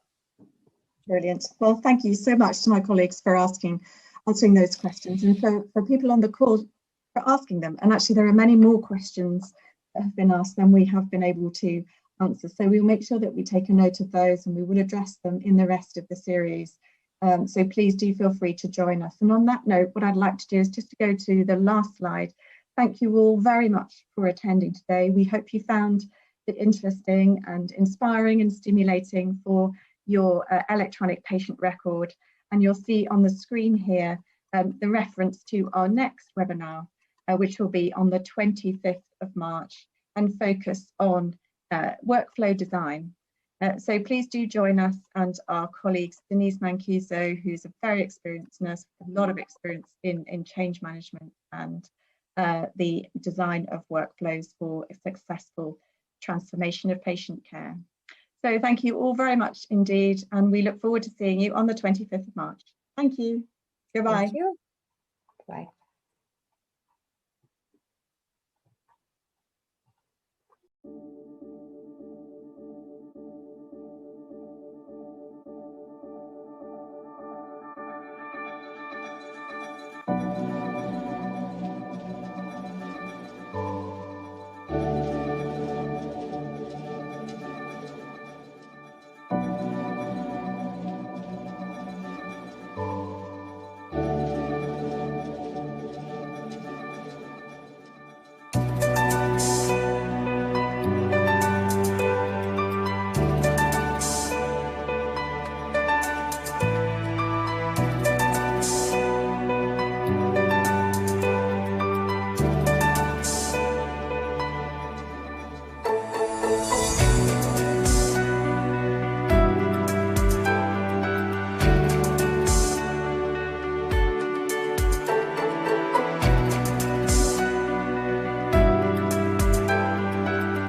Speaker 1: Brilliant. Well, thank you so much to my colleagues for answering those questions, and for people on the call for asking them. And actually, there are many more questions that have been asked than we have been able to answer. So we'll make sure that we take a note of those, and we will address them in the rest of the series. So please do feel free to join us. And on that note, what I'd like to do is just to go to the last slide. Thank you all very much for attending today. We hope you found it interesting and inspiring and stimulating for your electronic patient record. And you'll see on the screen here the reference to our next webinar, which will be on the 25th of March and focus on workflow design. So please do join us and our colleagues, Denise Mancuso, who's a very experienced nurse with a lot of experience in change management and the design of workflows for a successful transformation of patient care. So thank you all very much indeed, and we look forward to seeing you on the 25th of March. Thank you. Goodbye.
Speaker 4: Thank you. Bye.